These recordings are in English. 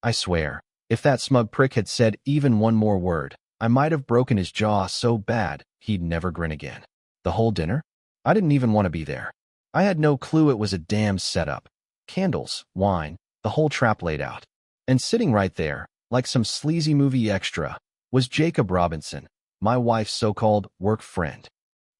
I swear, if that smug prick had said even one more word, I might have broken his jaw so bad he'd never grin again. The whole dinner? I didn't even want to be there. I had no clue it was a damn setup. Candles, wine, the whole trap laid out. And sitting right there, like some sleazy movie extra, was Jacob Robinson, my wife's so-called work friend.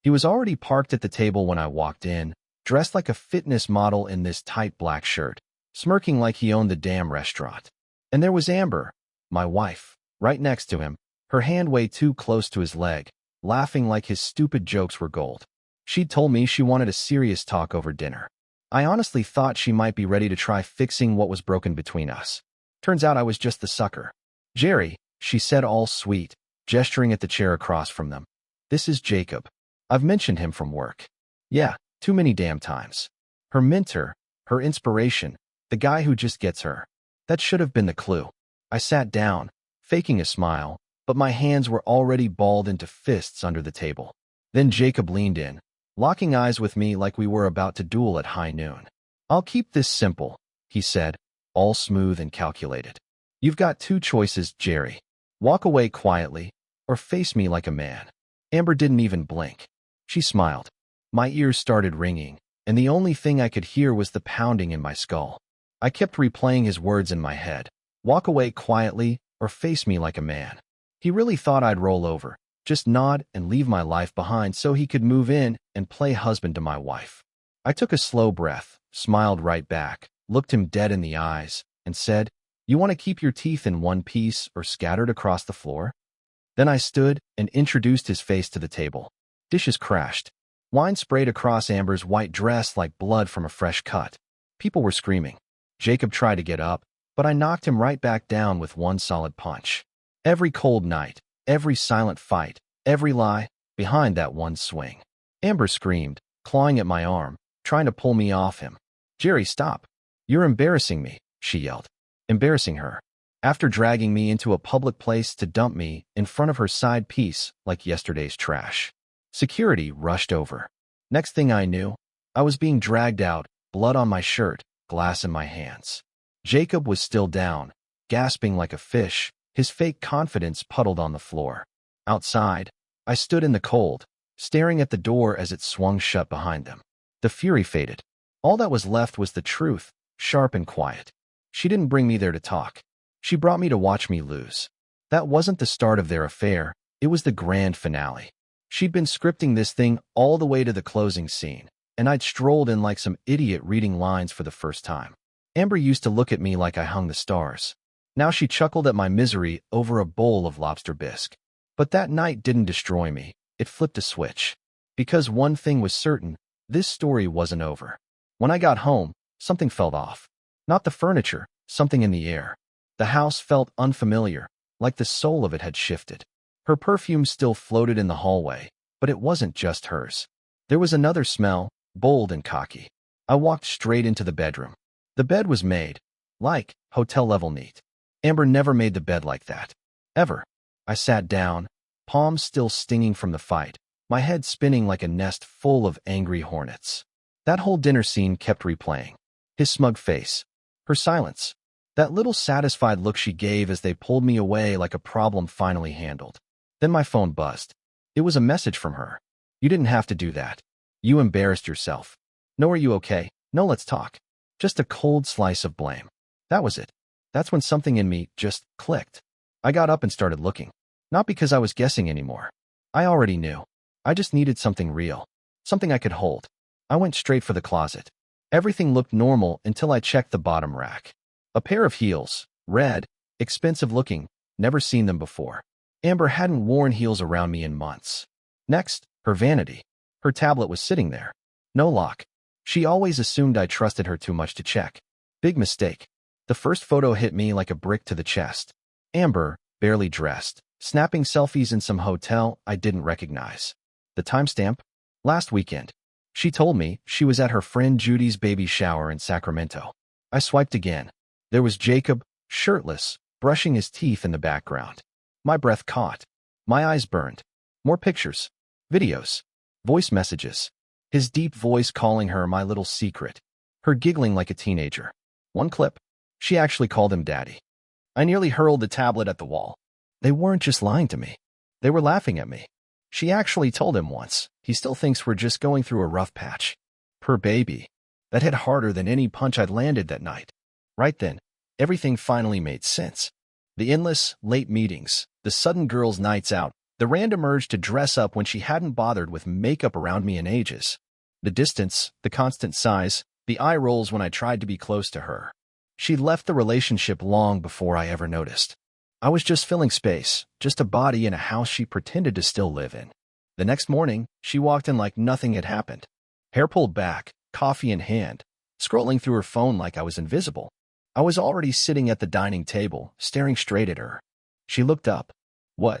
He was already parked at the table when I walked in, dressed like a fitness model in this tight black shirt, smirking like he owned the damn restaurant. And there was Amber, my wife, right next to him, her hand way too close to his leg, laughing like his stupid jokes were gold. She'd told me she wanted a serious talk over dinner. I honestly thought she might be ready to try fixing what was broken between us. Turns out I was just the sucker. "Jerry," she said all sweet, gesturing at the chair across from them. "This is Jacob. I've mentioned him from work." Yeah, too many damn times. Her mentor, her inspiration, the guy who just gets her. That should have been the clue. I sat down, faking a smile, but my hands were already balled into fists under the table. Then Jacob leaned in, locking eyes with me like we were about to duel at high noon. "I'll keep this simple," he said, all smooth and calculated. "You've got two choices, Jerry. Walk away quietly, or face me like a man." Amber didn't even blink. She smiled. My ears started ringing, and the only thing I could hear was the pounding in my skull. I kept replaying his words in my head. Walk away quietly, or face me like a man. He really thought I'd roll over, just nod and leave my life behind so he could move in and play husband to my wife. I took a slow breath, smiled right back, looked him dead in the eyes, and said, "You want to keep your teeth in one piece or scattered across the floor?" Then I stood and introduced his face to the table. Dishes crashed. Wine sprayed across Amber's white dress like blood from a fresh cut. People were screaming. Jacob tried to get up, but I knocked him right back down with one solid punch. Every cold night, every silent fight, every lie, behind that one swing. Amber screamed, clawing at my arm, trying to pull me off him. "Jerry, stop. You're embarrassing me," she yelled. Embarrassing her. After dragging me into a public place to dump me in front of her side piece like yesterday's trash. Security rushed over. Next thing I knew, I was being dragged out, blood on my shirt, glass in my hands. Jacob was still down, gasping like a fish, his fake confidence puddled on the floor. Outside, I stood in the cold, staring at the door as it swung shut behind them. The fury faded. All that was left was the truth, sharp and quiet. She didn't bring me there to talk. She brought me to watch me lose. That wasn't the start of their affair, it was the grand finale. She'd been scripting this thing all the way to the closing scene, and I'd strolled in like some idiot reading lines for the first time. Amber used to look at me like I hung the stars. Now she chuckled at my misery over a bowl of lobster bisque. But that night didn't destroy me, it flipped a switch. Because one thing was certain, this story wasn't over. When I got home, something felt off. Not the furniture, something in the air. The house felt unfamiliar, like the soul of it had shifted. Her perfume still floated in the hallway, but it wasn't just hers. There was another smell, bold and cocky. I walked straight into the bedroom. The bed was made, like, hotel-level neat. Amber never made the bed like that. Ever. I sat down, palms still stinging from the fight, my head spinning like a nest full of angry hornets. That whole dinner scene kept replaying. His smug face. Her silence. That little satisfied look she gave as they pulled me away like a problem finally handled. Then my phone buzzed. It was a message from her. "You didn't have to do that. You embarrassed yourself. No, are you okay? No, let's talk." Just a cold slice of blame. That was it. That's when something in me just clicked. I got up and started looking. Not because I was guessing anymore. I already knew. I just needed something real. Something I could hold. I went straight for the closet. Everything looked normal until I checked the bottom rack. A pair of heels, red, expensive looking, never seen them before. Amber hadn't worn heels around me in months. Next, her vanity. Her tablet was sitting there. No lock. She always assumed I trusted her too much to check. Big mistake. The first photo hit me like a brick to the chest. Amber, barely dressed, snapping selfies in some hotel I didn't recognize. The timestamp? Last weekend. She told me she was at her friend Judy's baby shower in Sacramento. I swiped again. There was Jacob, shirtless, brushing his teeth in the background. My breath caught. My eyes burned. More pictures. Videos. Voice messages. His deep voice calling her my little secret. Her giggling like a teenager. One clip. She actually called him daddy. I nearly hurled the tablet at the wall. They weren't just lying to me. They were laughing at me. She actually told him once. He still thinks we're just going through a rough patch. Per baby. That hit harder than any punch I'd landed that night. Right then, everything finally made sense. The endless, late meetings, the sudden girls' nights out, the random urge to dress up when she hadn't bothered with makeup around me in ages. The distance, the constant sighs, the eye rolls when I tried to be close to her. She'd left the relationship long before I ever noticed. I was just filling space, just a body in a house she pretended to still live in. The next morning, she walked in like nothing had happened. Hair pulled back, coffee in hand, scrolling through her phone like I was invisible. I was already sitting at the dining table, staring straight at her. She looked up. What?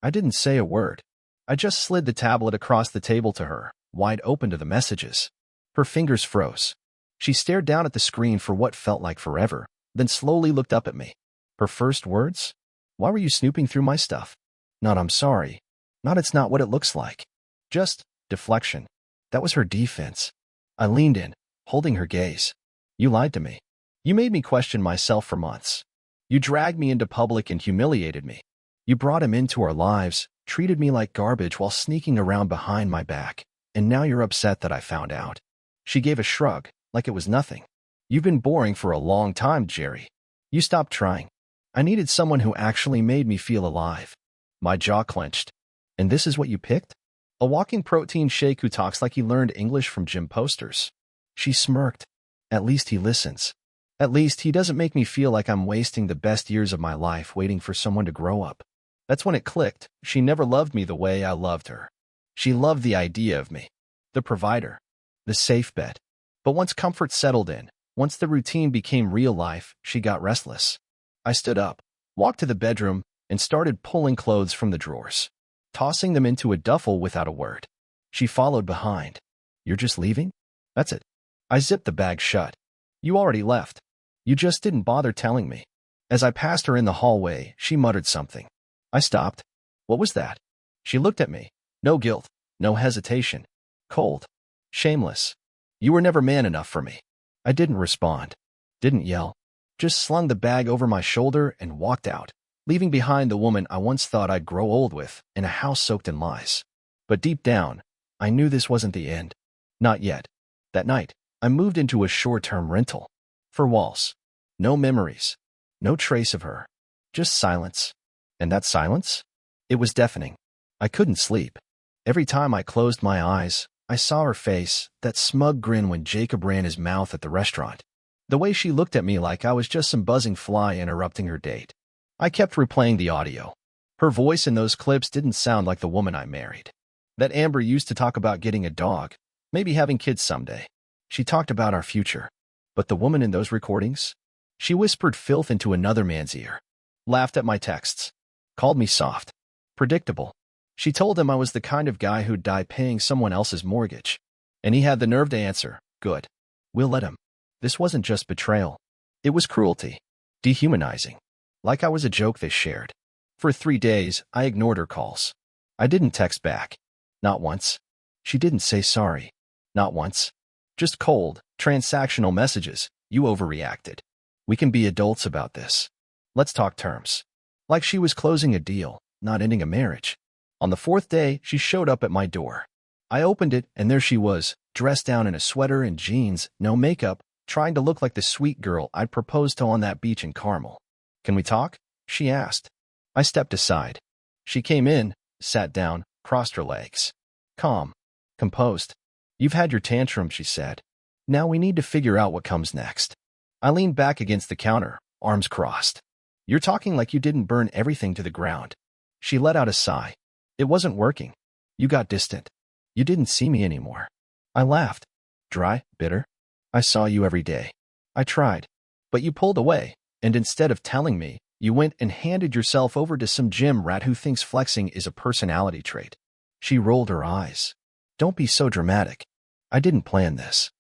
I didn't say a word. I just slid the tablet across the table to her, wide open to the messages. Her fingers froze. She stared down at the screen for what felt like forever, then slowly looked up at me. Her first words? Why were you snooping through my stuff? Not I'm sorry. Not it's not what it looks like. Just deflection. That was her defense. I leaned in, holding her gaze. You lied to me. You made me question myself for months. You dragged me into public and humiliated me. You brought him into our lives, treated me like garbage while sneaking around behind my back, and now you're upset that I found out. She gave a shrug, like it was nothing. You've been boring for a long time, Jerry. You stopped trying. I needed someone who actually made me feel alive. My jaw clenched. And this is what you picked? A walking protein shake who talks like he learned English from gym posters. She smirked. At least he listens. At least he doesn't make me feel like I'm wasting the best years of my life waiting for someone to grow up. That's when it clicked. She never loved me the way I loved her. She loved the idea of me. The provider. The safe bet. But once comfort settled in, once the routine became real life, she got restless. I stood up, walked to the bedroom, and started pulling clothes from the drawers, tossing them into a duffel without a word. She followed behind. You're just leaving? That's it. I zipped the bag shut. You already left. You just didn't bother telling me. As I passed her in the hallway, she muttered something. I stopped. What was that? She looked at me. No guilt, no hesitation. Cold. Shameless. You were never man enough for me. I didn't respond. Didn't yell. Just slung the bag over my shoulder and walked out, leaving behind the woman I once thought I'd grow old with in a house soaked in lies. But deep down, I knew this wasn't the end. Not yet. That night, I moved into a short-term rental. For walls. No memories. No trace of her. Just silence. And that silence? It was deafening. I couldn't sleep. Every time I closed my eyes, I saw her face, that smug grin when Jacob ran his mouth at the restaurant. The way she looked at me like I was just some buzzing fly interrupting her date. I kept replaying the audio. Her voice in those clips didn't sound like the woman I married. That Amber used to talk about getting a dog, maybe having kids someday. She talked about our future. But the woman in those recordings? She whispered filth into another man's ear. Laughed at my texts. Called me soft. Predictable. She told him I was the kind of guy who'd die paying someone else's mortgage. And he had the nerve to answer, good. We'll let him. This wasn't just betrayal. It was cruelty. Dehumanizing. Like I was a joke they shared. For 3 days, I ignored her calls. I didn't text back. Not once. She didn't say sorry. Not once. Just cold, transactional messages. You overreacted. We can be adults about this. Let's talk terms. Like she was closing a deal, not ending a marriage. On the 4th day, she showed up at my door. I opened it, and there she was, dressed down in a sweater and jeans, no makeup, trying to look like the sweet girl I'd proposed to on that beach in Carmel. Can we talk? She asked. I stepped aside. She came in, sat down, crossed her legs. Calm. Composed. You've had your tantrum, she said. Now we need to figure out what comes next. I leaned back against the counter, arms crossed. You're talking like you didn't burn everything to the ground. She let out a sigh. It wasn't working. You got distant. You didn't see me anymore. I laughed. Dry, bitter. I saw you every day. I tried. But you pulled away, and instead of telling me, you went and handed yourself over to some gym rat who thinks flexing is a personality trait. She rolled her eyes. Don't be so dramatic. I didn't plan this.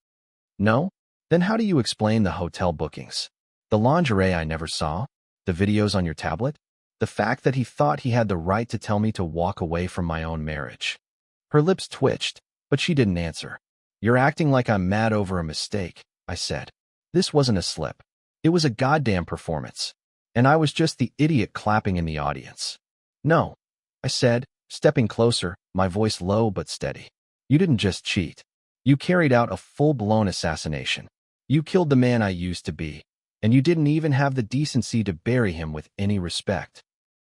No? Then how do you explain the hotel bookings? The lingerie I never saw? The videos on your tablet? The fact that he thought he had the right to tell me to walk away from my own marriage? Her lips twitched, but she didn't answer. You're acting like I'm mad over a mistake, I said. This wasn't a slip. It was a goddamn performance. and I was just the idiot clapping in the audience. No, I said, stepping closer, my voice low but steady. You didn't just cheat. You carried out a full-blown assassination. You killed the man I used to be, and you didn't even have the decency to bury him with any respect.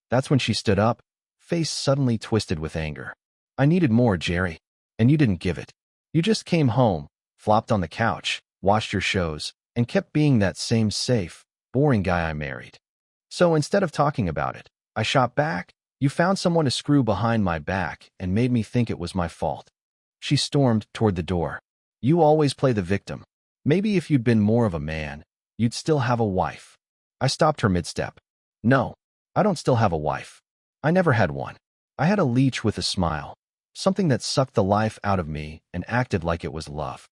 That's when she stood up, face suddenly twisted with anger. I needed more, Jerry, and you didn't give it. You just came home, flopped on the couch, watched your shows, and kept being that same safe, boring guy I married. So instead of talking about it, I shot back. You found someone to screw behind my back and made me think it was my fault. She stormed toward the door. You always play the victim. Maybe if you'd been more of a man, you'd still have a wife. I stopped her mid-step. No, I don't still have a wife. I never had one. I had a leech with a smile, something that sucked the life out of me and acted like it was love.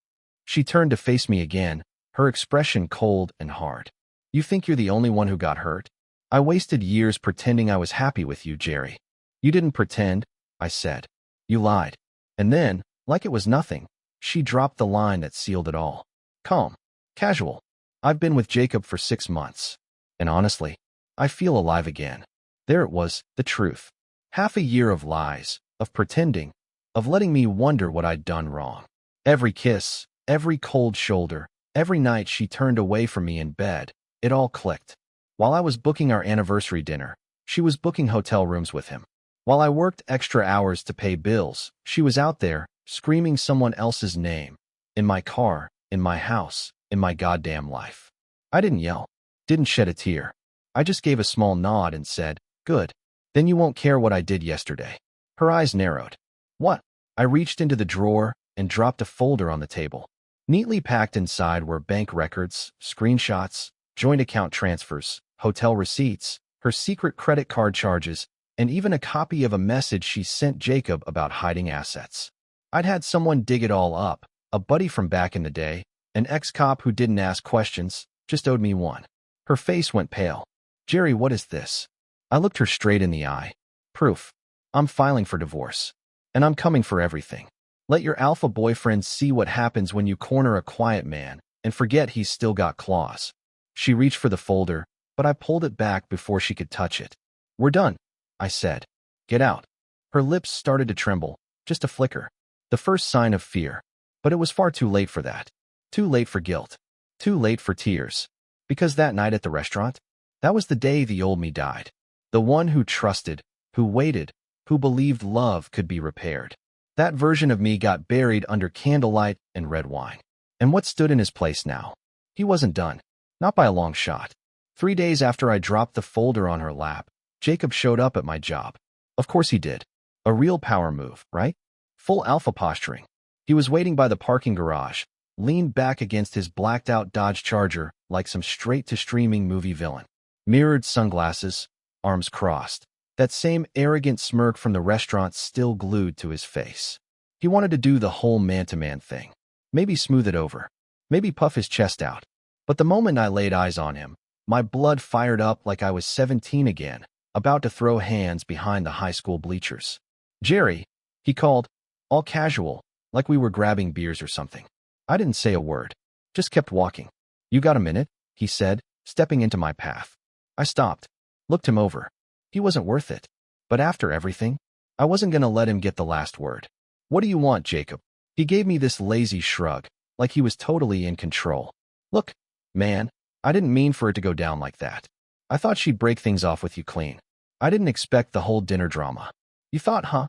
She turned to face me again, her expression cold and hard. You think you're the only one who got hurt? I wasted years pretending I was happy with you, Jerry. You didn't pretend, I said. You lied. And then, like it was nothing, she dropped the line that sealed it all. Calm. Casual. I've been with Jacob for 6 months. And honestly, I feel alive again. There it was, the truth. Half a year of lies, of pretending, of letting me wonder what I'd done wrong. Every kiss, every cold shoulder, every night she turned away from me in bed, it all clicked. While I was booking our anniversary dinner, she was booking hotel rooms with him. While I worked extra hours to pay bills, she was out there, screaming someone else's name. In my car, in my house, in my goddamn life. I didn't yell, didn't shed a tear. I just gave a small nod and said, good. Then you won't care what I did yesterday. Her eyes narrowed. What? I reached into the drawer and dropped a folder on the table. Neatly packed inside were bank records, screenshots, joint account transfers, hotel receipts, her secret credit card charges, and even a copy of a message she sent Jacob about hiding assets. I'd had someone dig it all up, a buddy from back in the day, an ex-cop who didn't ask questions, just owed me one. Her face went pale. Jerry, what is this? I looked her straight in the eye. Proof. I'm filing for divorce. And I'm coming for everything. Let your alpha boyfriend see what happens when you corner a quiet man and forget he's still got claws. She reached for the folder, but I pulled it back before she could touch it. We're done, I said. Get out. Her lips started to tremble, just a flicker. The first sign of fear. But it was far too late for that. Too late for guilt. Too late for tears. Because that night at the restaurant, that was the day the old me died. The one who trusted, who waited, who believed love could be repaired. That version of me got buried under candlelight and red wine. And what stood in his place now? He wasn't done. Not by a long shot. 3 days after I dropped the folder on her lap, Jacob showed up at my job. Of course he did. A real power move, right? Full alpha posturing. He was waiting by the parking garage, leaned back against his blacked-out Dodge Charger like some straight-to-streaming movie villain. Mirrored sunglasses, arms crossed. That same arrogant smirk from the restaurant still glued to his face. He wanted to do the whole man-to-man thing. Maybe smooth it over. Maybe puff his chest out. But the moment I laid eyes on him, my blood fired up like I was 17 again, about to throw hands behind the high school bleachers. Jerry, he called, all casual, like we were grabbing beers or something. I didn't say a word, just kept walking. You got a minute? He said, stepping into my path. I stopped, looked him over. He wasn't worth it. But after everything, I wasn't going to let him get the last word. What do you want, Jacob? He gave me this lazy shrug, like he was totally in control. Look, man, I didn't mean for it to go down like that. I thought she'd break things off with you clean. I didn't expect the whole dinner drama. You thought, huh?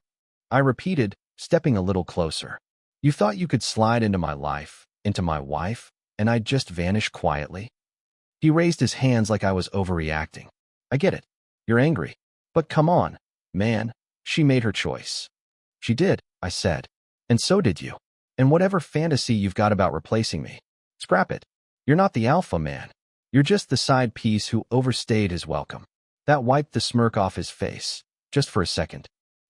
I repeated, stepping a little closer. You thought you could slide into my life, into my wife, and I'd just vanish quietly? He raised his hands like I was overreacting. I get it. You're angry. But come on, man. She made her choice. She did, I said. And so did you. And whatever fantasy you've got about replacing me, scrap it. You're not the alpha man. You're just the side piece who overstayed his welcome. That wiped the smirk off his face, just for a second.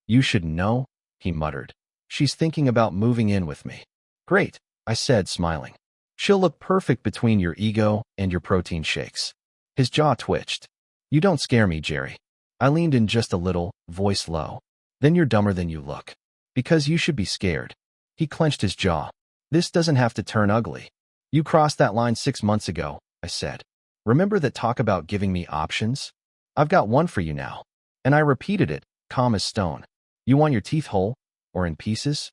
You should know, he muttered. She's thinking about moving in with me. Great, I said, smiling. She'll look perfect between your ego and your protein shakes. His jaw twitched. You don't scare me, Jerry. I leaned in just a little, voice low. Then you're dumber than you look. Because you should be scared. He clenched his jaw. This doesn't have to turn ugly. You crossed that line 6 months ago, I said. Remember that talk about giving me options? I've got one for you now. And I repeated it, calm as stone. You want your teeth whole? Or in pieces?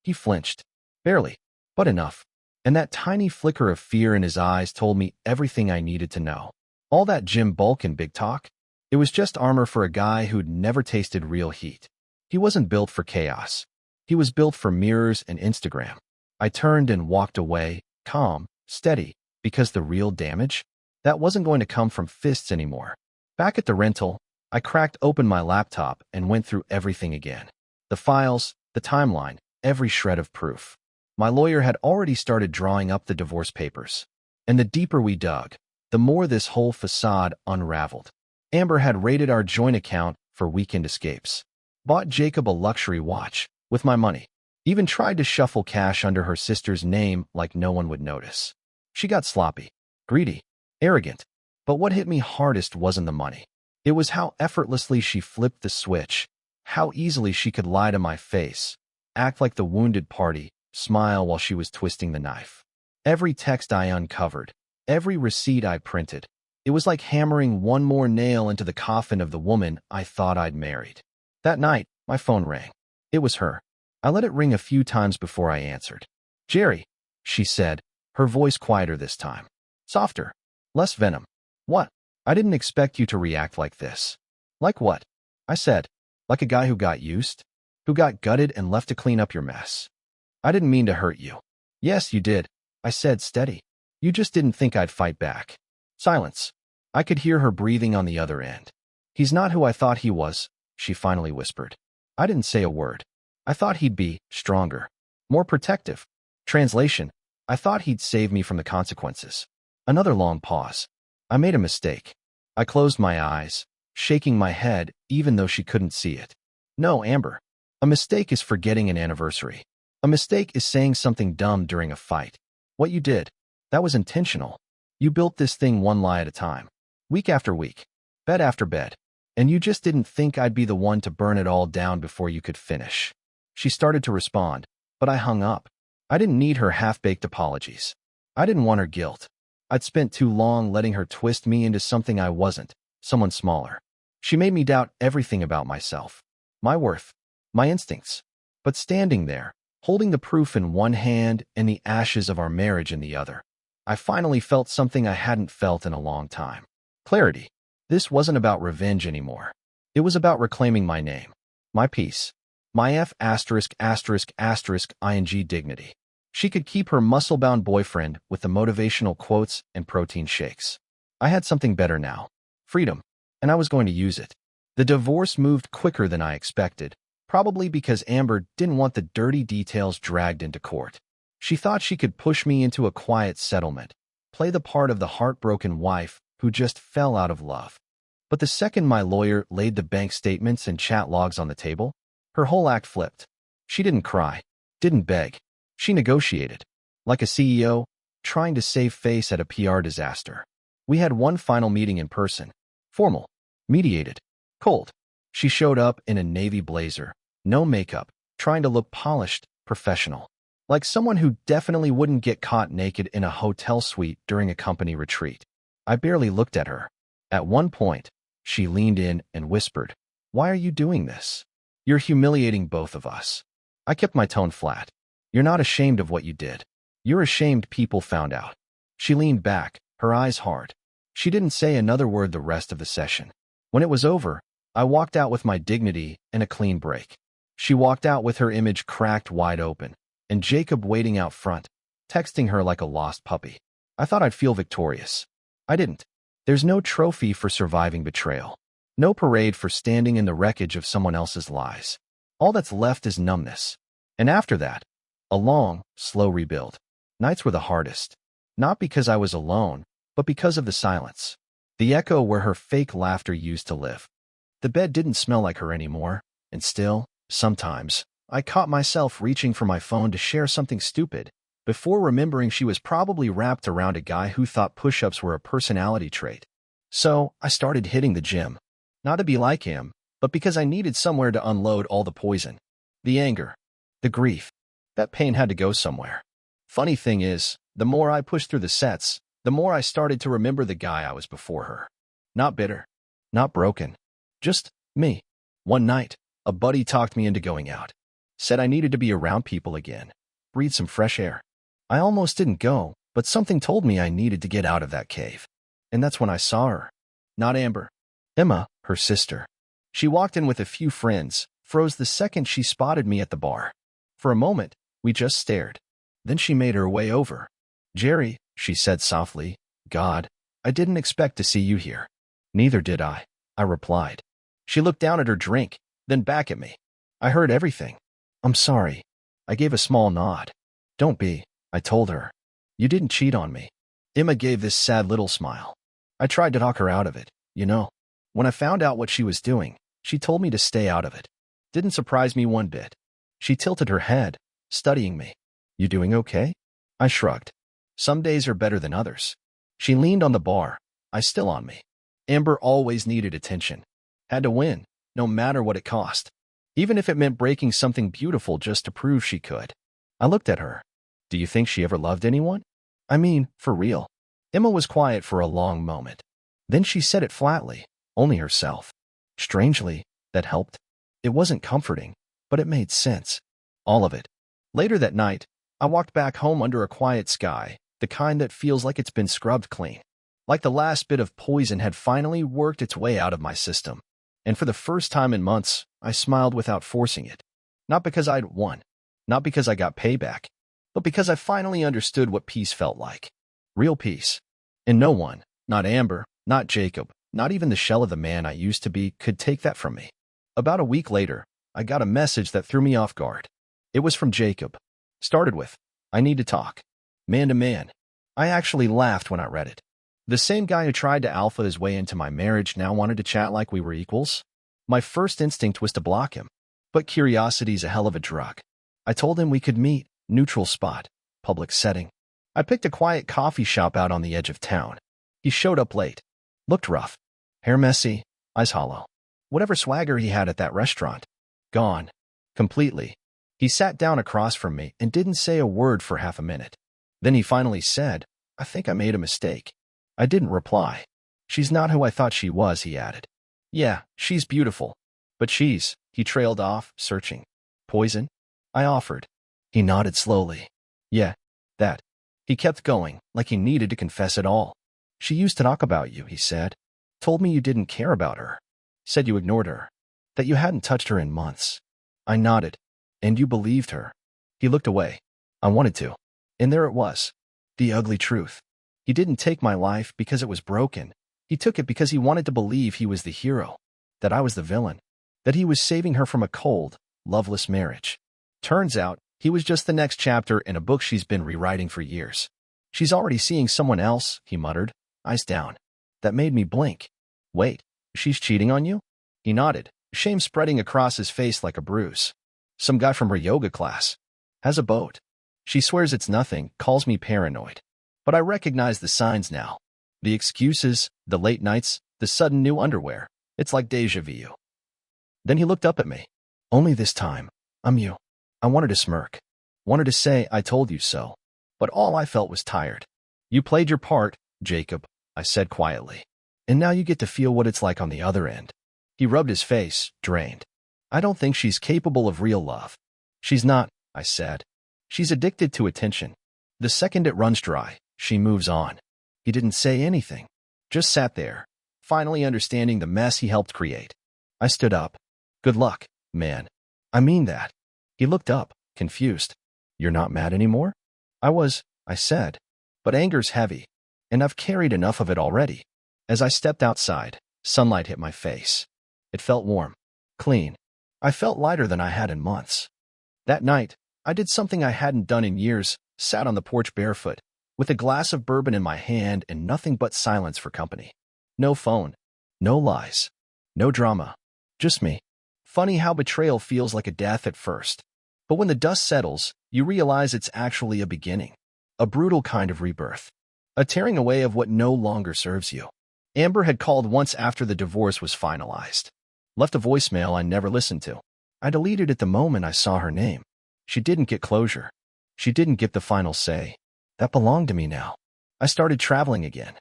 He flinched. Barely, but enough. And that tiny flicker of fear in his eyes told me everything I needed to know. All that gym bulk and big talk? It was just armor for a guy who'd never tasted real heat. He wasn't built for chaos. He was built for mirrors and Instagram. I turned and walked away, calm, steady, because the real damage? That wasn't going to come from fists anymore. Back at the rental, I cracked open my laptop and went through everything again. The files, the timeline, every shred of proof. My lawyer had already started drawing up the divorce papers. And the deeper we dug, the more this whole facade unraveled. Amber had raided our joint account for weekend escapes. Bought Jacob a luxury watch, with my money. Even tried to shuffle cash under her sister's name like no one would notice. She got sloppy, greedy, arrogant. But what hit me hardest wasn't the money. It was how effortlessly she flipped the switch, how easily she could lie to my face, act like the wounded party, smile while she was twisting the knife. Every text I uncovered, every receipt I printed, it was like hammering one more nail into the coffin of the woman I thought I'd married. That night, my phone rang. It was her. I let it ring a few times before I answered. "Jerry," she said, her voice quieter this time. Softer. Less venom. "What?" "I didn't expect you to react like this." "Like what?" I said. "Like a guy who got used? Who got gutted and left to clean up your mess." "I didn't mean to hurt you." "Yes, you did," I said, steady. "You just didn't think I'd fight back." Silence. I could hear her breathing on the other end. "He's not who I thought he was," she finally whispered. I didn't say a word. I thought he'd be stronger, more protective. Translation: I thought he'd save me from the consequences. Another long pause. I made a mistake. I closed my eyes, shaking my head even though she couldn't see it. "No, Amber. A mistake is forgetting an anniversary. A mistake is saying something dumb during a fight. What you did, that was intentional. You built this thing one lie at a time. Week after week. Bed after bed. And you just didn't think I'd be the one to burn it all down before you could finish." She started to respond, but I hung up. I didn't need her half-baked apologies. I didn't want her guilt. I'd spent too long letting her twist me into something I wasn't, someone smaller. She made me doubt everything about myself. My worth. My instincts. But standing there, holding the proof in one hand and the ashes of our marriage in the other, I finally felt something I hadn't felt in a long time. Clarity. This wasn't about revenge anymore. It was about reclaiming my name, my peace, my ****ing dignity. She could keep her muscle-bound boyfriend with the motivational quotes and protein shakes. I had something better now. Freedom. And I was going to use it. The divorce moved quicker than I expected, probably because Amber didn't want the dirty details dragged into court. She thought she could push me into a quiet settlement, play the part of the heartbroken wife who just fell out of love. But the second my lawyer laid the bank statements and chat logs on the table, her whole act flipped. She didn't cry, didn't beg. She negotiated, like a CEO, trying to save face at a PR disaster. We had one final meeting in person. Formal. Mediated. Cold. She showed up in a navy blazer, no makeup, trying to look polished, professional. Like someone who definitely wouldn't get caught naked in a hotel suite during a company retreat. I barely looked at her. At one point, she leaned in and whispered, "Why are you doing this? You're humiliating both of us." I kept my tone flat. "You're not ashamed of what you did. You're ashamed people found out." She leaned back, her eyes hard. She didn't say another word the rest of the session. When it was over, I walked out with my dignity and a clean break. She walked out with her image cracked wide open, and Jacob waiting out front, texting her like a lost puppy. I thought I'd feel victorious. I didn't. There's no trophy for surviving betrayal. No parade for standing in the wreckage of someone else's lies. All that's left is numbness. And after that, a long, slow rebuild. Nights were the hardest. Not because I was alone, but because of the silence. The echo where her fake laughter used to live. The bed didn't smell like her anymore, and still, sometimes, I caught myself reaching for my phone to share something stupid, before remembering she was probably wrapped around a guy who thought push-ups were a personality trait. So, I started hitting the gym. Not to be like him, but because I needed somewhere to unload all the poison. The anger. The grief. That pain had to go somewhere. Funny thing is, the more I pushed through the sets, the more I started to remember the guy I was before her. Not bitter, not broken, just me. One night, a buddy talked me into going out. Said I needed to be around people again, breathe some fresh air. I almost didn't go, but something told me I needed to get out of that cave. And that's when I saw her. Not Amber. Emma, her sister. She walked in with a few friends, froze the second she spotted me at the bar. For a moment, we just stared. Then she made her way over. Jerry, she said softly, God, I didn't expect to see you here. Neither did I replied. She looked down at her drink, then back at me. I heard everything. I'm sorry. I gave a small nod. Don't be, I told her. You didn't cheat on me. Emma gave this sad little smile. I tried to talk her out of it, you know. When I found out what she was doing, she told me to stay out of it. Didn't surprise me one bit. She tilted her head, studying me. You doing okay? I shrugged. Some days are better than others. She leaned on the bar, eyes still on me. Amber always needed attention. Had to win, no matter what it cost. Even if it meant breaking something beautiful just to prove she could. I looked at her. Do you think she ever loved anyone? I mean, for real. Emma was quiet for a long moment. Then she said it flatly, only herself. Strangely, that helped. It wasn't comforting, but it made sense. All of it. Later that night, I walked back home under a quiet sky, the kind that feels like it's been scrubbed clean. Like the last bit of poison had finally worked its way out of my system. And for the first time in months, I smiled without forcing it. Not because I'd won, not because I got payback, but because I finally understood what peace felt like. Real peace. And no one, not Amber, not Jacob, not even the shell of the man I used to be, could take that from me. About a week later, I got a message that threw me off guard. It was from Jacob. Started with, I need to talk. Man to man. I actually laughed when I read it. The same guy who tried to alpha his way into my marriage now wanted to chat like we were equals. My first instinct was to block him. But curiosity's a hell of a drug. I told him we could meet, neutral spot, public setting. I picked a quiet coffee shop out on the edge of town. He showed up late. Looked rough. Hair messy, eyes hollow. Whatever swagger he had at that restaurant. Gone. Completely. He sat down across from me and didn't say a word for half a minute. Then he finally said, I think I made a mistake. I didn't reply. She's not who I thought she was, he added. Yeah, she's beautiful. But he trailed off, searching. Poison? I offered. He nodded slowly. Yeah, that. He kept going, like he needed to confess it all. She used to talk about you, he said. Told me you didn't care about her. Said you ignored her. That you hadn't touched her in months. I nodded. And you believed her. He looked away. I wanted to. And there it was. The ugly truth. He didn't take my life because it was broken. He took it because he wanted to believe he was the hero. That I was the villain. That he was saving her from a cold, loveless marriage. Turns out, he was just the next chapter in a book she's been rewriting for years. She's already seeing someone else, he muttered, eyes down. That made me blink. Wait, she's cheating on you? He nodded, shame spreading across his face like a bruise. Some guy from her yoga class. Has a boat. She swears it's nothing, calls me paranoid. But I recognize the signs now. The excuses, the late nights, the sudden new underwear. It's like deja vu. Then he looked up at me. Only this time, I'm you. I wanted to smirk. Wanted to say, I told you so. But all I felt was tired. You played your part, Jacob, I said quietly. And now you get to feel what it's like on the other end. He rubbed his face, drained. I don't think she's capable of real love. She's not, I said. She's addicted to attention. The second it runs dry, she moves on. He didn't say anything. Just sat there, finally understanding the mess he helped create. I stood up. Good luck, man. I mean that. He looked up, confused. You're not mad anymore? I said. But anger's heavy, and I've carried enough of it already. As I stepped outside, sunlight hit my face. It felt warm, clean. I felt lighter than I had in months. That night, I did something I hadn't done in years, sat on the porch barefoot, with a glass of bourbon in my hand and nothing but silence for company. No phone, no lies, no drama, just me. Funny how betrayal feels like a death at first. But when the dust settles, you realize it's actually a beginning. A brutal kind of rebirth. A tearing away of what no longer serves you. Amber had called once after the divorce was finalized. Left a voicemail I never listened to. I deleted it the moment I saw her name. She didn't get closure. She didn't get the final say. That belonged to me now. I started traveling again.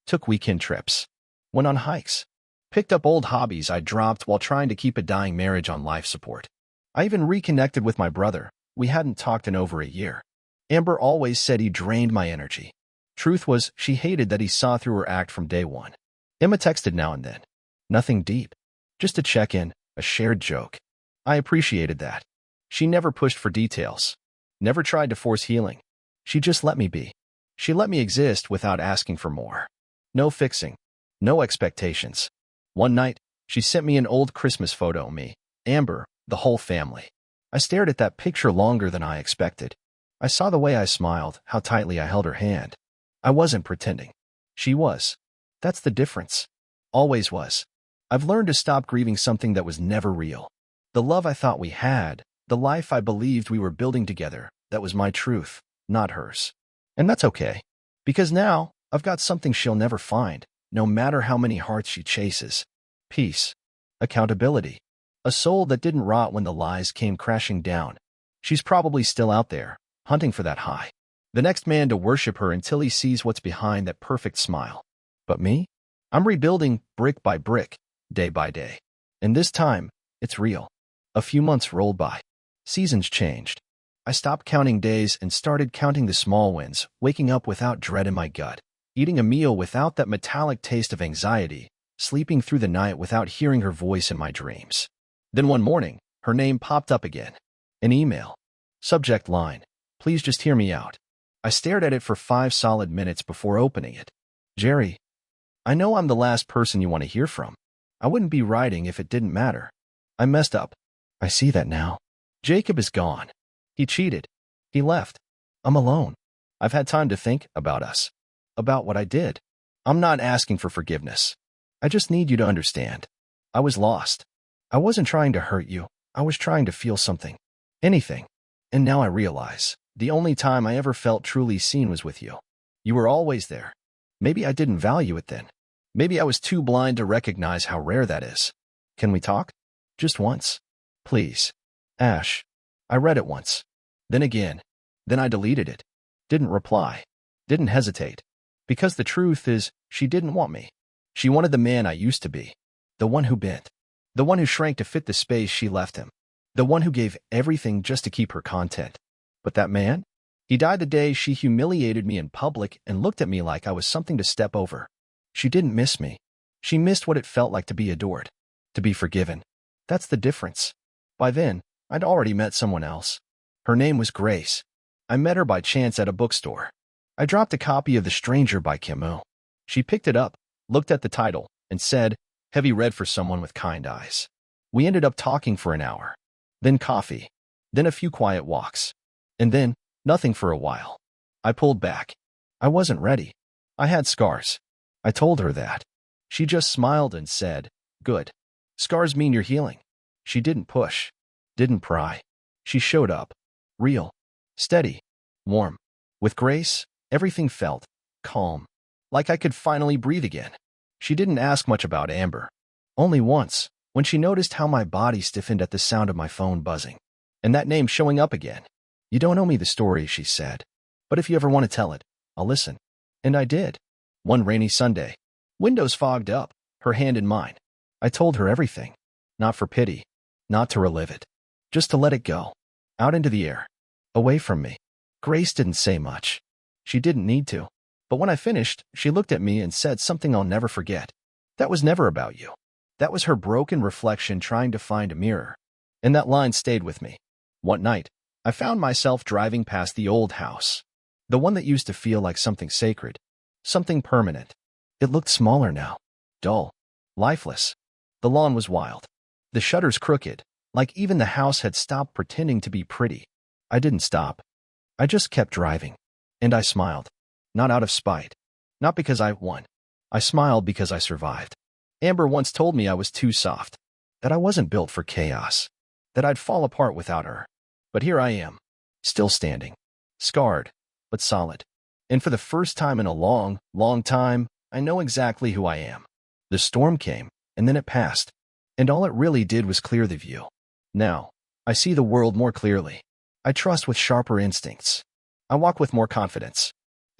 Took weekend trips. Went on hikes. Picked up old hobbies I dropped while trying to keep a dying marriage on life support. I even reconnected with my brother. We hadn't talked in over a year. Amber always said he drained my energy. Truth was, she hated that he saw through her act from day one. Emma texted now and then. Nothing deep. Just a check-in, a shared joke. I appreciated that. She never pushed for details. Never tried to force healing. She just let me be. She let me exist without asking for more. No fixing. No expectations. One night, she sent me an old Christmas photo of me, Amber, the whole family. I stared at that picture longer than I expected. I saw the way I smiled, how tightly I held her hand. I wasn't pretending. She was. That's the difference. Always was. I've learned to stop grieving something that was never real. The love I thought we had, the life I believed we were building together, that was my truth, not hers. And that's okay. Because now, I've got something she'll never find, no matter how many hearts she chases. Peace. Accountability. A soul that didn't rot when the lies came crashing down. She's probably still out there, hunting for that high. The next man to worship her until he sees what's behind that perfect smile. But me? I'm rebuilding brick by brick, day by day. And this time, it's real. A few months rolled by. Seasons changed. I stopped counting days and started counting the small wins, waking up without dread in my gut, eating a meal without that metallic taste of anxiety, sleeping through the night without hearing her voice in my dreams. Then one morning, her name popped up again. An email. Subject line, please just hear me out. I stared at it for 5 solid minutes before opening it. Jerry, I know I'm the last person you want to hear from. I wouldn't be writing if it didn't matter. I messed up. I see that now. Jacob is gone. He cheated. He left. I'm alone. I've had time to think about us. About what I did. I'm not asking for forgiveness. I just need you to understand. I was lost. I wasn't trying to hurt you. I was trying to feel something. Anything. And now I realize, the only time I ever felt truly seen was with you. You were always there. Maybe I didn't value it then. Maybe I was too blind to recognize how rare that is. Can we talk? Just once? Please. Ash. I read it once. Then again. Then I deleted it. Didn't reply. Didn't hesitate. Because the truth is, she didn't want me. She wanted the man I used to be. The one who bent. The one who shrank to fit the space she left him. The one who gave everything just to keep her content. But that man? He died the day she humiliated me in public and looked at me like I was something to step over. She didn't miss me. She missed what it felt like to be adored. To be forgiven. That's the difference. By then, I'd already met someone else. Her name was Grace. I met her by chance at a bookstore. I dropped a copy of The Stranger by Kim Il. She picked it up, looked at the title, and said, heavy read for someone with kind eyes. We ended up talking for an hour. Then coffee. Then a few quiet walks. And then, nothing for a while. I pulled back. I wasn't ready. I had scars. I told her that. She just smiled and said, good. Scars mean you're healing. She didn't push. Didn't pry. She showed up. Real. Steady. Warm. With Grace, everything felt calm. Like I could finally breathe again. She didn't ask much about Amber. Only once, when she noticed how my body stiffened at the sound of my phone buzzing. And that name showing up again. You don't owe me the story, she said. But if you ever want to tell it, I'll listen. And I did. One rainy Sunday. Windows fogged up, her hand in mine. I told her everything. Not for pity. Not to relive it. Just to let it go. Out into the air. Away from me. Grace didn't say much. She didn't need to. But when I finished, she looked at me and said something I'll never forget. That was never about you. That was her broken reflection trying to find a mirror. And that line stayed with me. One night, I found myself driving past the old house. The one that used to feel like something sacred. Something permanent. It looked smaller now. Dull. Lifeless. The lawn was wild. The shutters crooked, like even the house had stopped pretending to be pretty. I didn't stop. I just kept driving. And I smiled. Not out of spite. Not because I won. I smiled because I survived. Amber once told me I was too soft. That I wasn't built for chaos. That I'd fall apart without her. But here I am. Still standing. Scarred, but solid. And for the first time in a long, long time, I know exactly who I am. The storm came, and then it passed. And all it really did was clear the view. Now, I see the world more clearly. I trust with sharper instincts. I walk with more confidence.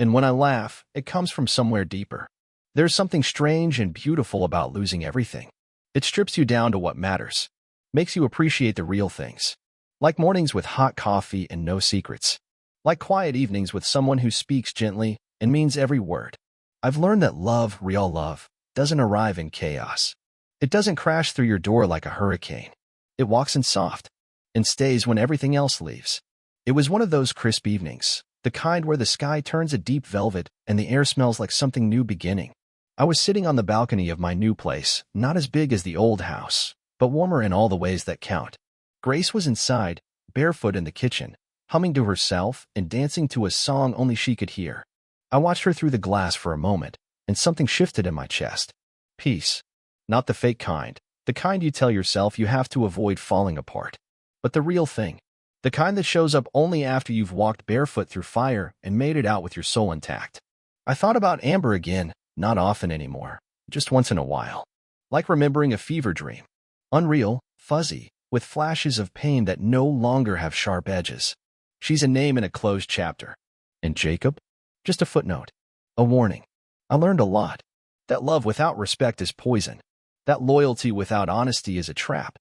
And when I laugh, it comes from somewhere deeper. There's something strange and beautiful about losing everything. It strips you down to what matters, makes you appreciate the real things. Like mornings with hot coffee and no secrets. Like quiet evenings with someone who speaks gently and means every word. I've learned that love, real love, doesn't arrive in chaos. It doesn't crash through your door like a hurricane. It walks in soft and stays when everything else leaves. It was one of those crisp evenings, the kind where the sky turns a deep velvet and the air smells like something new beginning. I was sitting on the balcony of my new place, not as big as the old house, but warmer in all the ways that count. Grace was inside, barefoot in the kitchen, humming to herself and dancing to a song only she could hear. I watched her through the glass for a moment, and something shifted in my chest. Peace. Not the fake kind, the kind you tell yourself you have to avoid falling apart. But the real thing. The kind that shows up only after you've walked barefoot through fire and made it out with your soul intact. I thought about Amber again, not often anymore, just once in a while. Like remembering a fever dream. Unreal, fuzzy, with flashes of pain that no longer have sharp edges. She's a name in a closed chapter. And Jacob? Just a footnote. A warning. I learned a lot. That love without respect is poison. That loyalty without honesty is a trap.